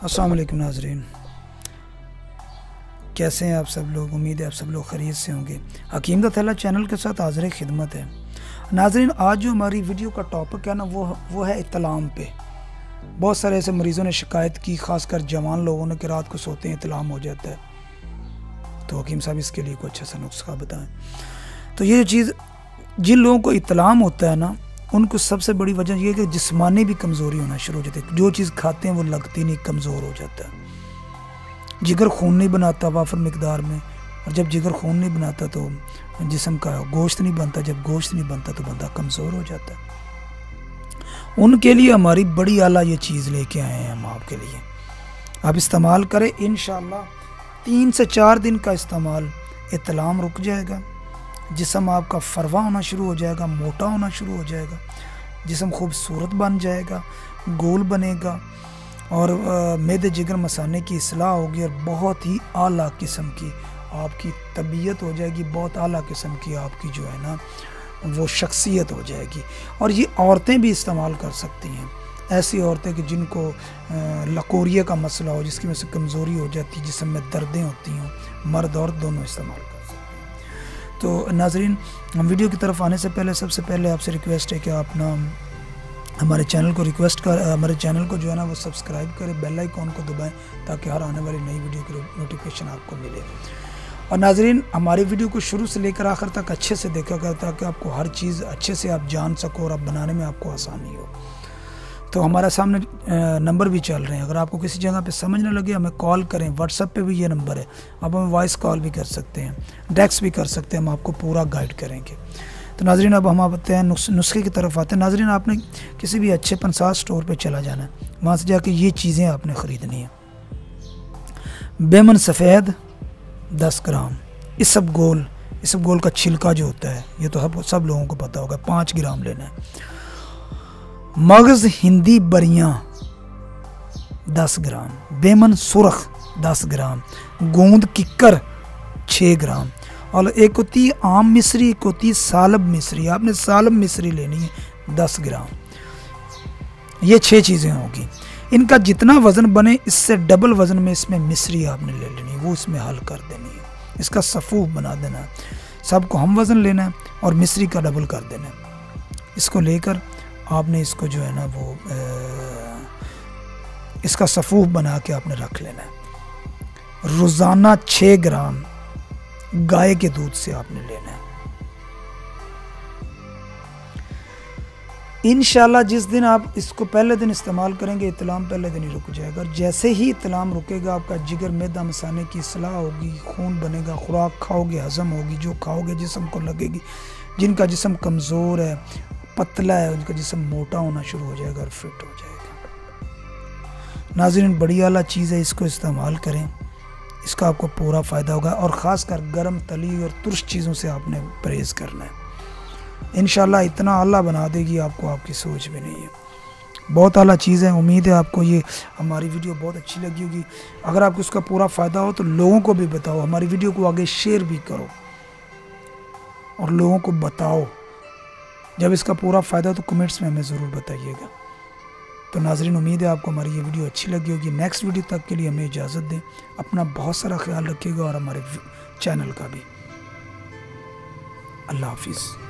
अस्सलाम वालेकुम नाज़रीन, कैसे हैं आप सब लोग। उम्मीद है आप सब लोग खैरियत से होंगे। हकीम दा थैला चैनल के साथ हाज़िर खिदमत है। नाज़रीन, आज जो हमारी वीडियो का टॉपिक है ना वो है इत्तलाम पे। बहुत सारे ऐसे मरीज़ों ने शिकायत की, ख़ासकर जवान लोगों ने, कि रात को सोते हैं इत्तलाम हो जाता है। तो हकीम साहब इसके लिए कोई अच्छा सा नुस्खा बताएं। तो ये चीज़ जिन लोगों को इत्तलाम होता है ना, उनको सबसे बड़ी वजह यह है कि जिस्मानी भी कमज़ोरी होना शुरू हो जाती है। जो चीज़ खाते हैं वो लगती नहीं, कमज़ोर हो जाता है। जिगर खून नहीं बनाता वाफर मिकदार में, और जब जिगर खून नहीं बनाता तो जिस्म का गोश्त नहीं बनता। जब गोश्त नहीं बनता तो बंदा कमज़ोर हो जाता है। उनके लिए हमारी बड़ी आला ये चीज़ लेके आए हैं हम आपके लिए। आप इस्तेमाल करें, इंशाअल्लाह 3 से 4 दिन का इस्तेमाल, इत्तलाम रुक जाएगा। जिस्म आपका फरवा होना शुरू हो जाएगा, मोटा होना शुरू हो जाएगा, जिस्म खूबसूरत बन जाएगा, गोल बनेगा, और मैदे जिगर मसाने की इस्लाह होगी, और बहुत ही आला किस्म की आपकी तबीयत हो जाएगी। बहुत आला किस्म की आपकी जो है ना वो शख्सियत हो जाएगी। और ये औरतें भी इस्तेमाल कर सकती हैं। ऐसी औरतें कि जिनको लकोरिया का मसला हो, जिसकी वजह से कमज़ोरी हो जाती है, जिस्म में दर्दें होती हों, मर्द औरत दोनों इस्तेमाल कर सकते हैं। तो नाज़रीन, हम वीडियो की तरफ आने से पहले सबसे पहले आपसे रिक्वेस्ट है कि आप ना हमारे चैनल को जो है ना वो सब्सक्राइब करें, बेल आइकॉन को दबाएं, ताकि हर आने वाली नई वीडियो की नोटिफिकेशन आपको मिले। और नाज़रीन, हमारी वीडियो को शुरू से लेकर आखिर तक अच्छे से देखा करें, ताकि आपको हर चीज़ अच्छे से आप जान सको और आप बनाने में आपको आसानी हो। तो हमारा सामने नंबर भी चल रहे हैं। अगर आपको किसी जगह पे समझ ना लगे, हमें कॉल करें। व्हाट्सएप पे भी ये नंबर है, आप हमें वॉइस कॉल भी कर सकते हैं, टेक्स्ट भी कर सकते हैं, हम आपको पूरा गाइड करेंगे। तो नाज़रीन, अब हम आते हैं नुस्खे की तरफ आते हैं। नाज़रीन, आपने किसी भी अच्छे पंसार स्टोर पे चला जाना है, वहाँ से जाके ये चीज़ें आपने ख़रीदनी है। बेमन सफ़ेद 10 ग्राम, इसबगोल का छिलका जो होता है, ये तो सब लोगों को पता होगा, 5 ग्राम लेना है। मगज़ हिंदी बरियाँ 10 ग्राम, बेमन सुरख 10 ग्राम, गोंद किक्कर 6 ग्राम, और एक होती है आम मिश्री, एक होती है सालब मिश्री। आपने सालब मिश्री लेनी है 10 ग्राम। ये 6 चीज़ें होगी। इनका जितना वज़न बने इससे डबल वज़न में इसमें मिश्री आपने ले लेनी है, वो इसमें हल कर देनी है। इसका सफ़ूफ बना देना है। सबको हम वज़न लेना है और मिश्री का डबल कर देना है। इसको लेकर आपने इसको जो है ना वो इसका सफ़ूफ बना के आपने रख लेना है। रोज़ाना 6 ग्राम गाय के दूध से आपने लेना है। इंशाल्लाह जिस दिन आप इसको पहले दिन इस्तेमाल करेंगे, इत्तलाम पहले दिन ही रुक जाएगा। और जैसे ही इत्तलाम रुकेगा, आपका जिगर मैदा मसाने की इस्लाह होगी, खून बनेगा, खुराक खाओगे हज़म होगी, जो खाओगे जिस्म को लगेगी। जिनका जिस्म कमज़ोर है, पतला है, उनका जिस्म मोटा होना शुरू हो जाएगा और फिट हो जाएगा। नाज़रीन, बड़ी आला चीज़ है, इसको इस्तेमाल करें, इसका आपको पूरा फ़ायदा होगा। और ख़ासकर गर्म तली और तुर्श चीज़ों से आपने परहेज़ करना है। इंशाल्लाह इतना आला बना देगी आपको, आपकी सोच भी नहीं है। बहुत आला चीज़ है। उम्मीद है आपको ये हमारी वीडियो बहुत अच्छी लगी होगी। अगर आपको इसका पूरा फ़ायदा हो तो लोगों को भी बताओ, हमारी वीडियो को आगे शेयर भी करो और लोगों को बताओ। जब इसका पूरा फ़ायदा हो तो कमेंट्स में हमें ज़रूर बताइएगा। तो नाज़रीन, उम्मीद है आपको हमारी ये वीडियो अच्छी लगी होगी। नेक्स्ट वीडियो तक के लिए हमें इजाज़त दें। अपना बहुत सारा ख्याल रखिएगा और हमारे चैनल का भी। अल्लाह हाफिज़।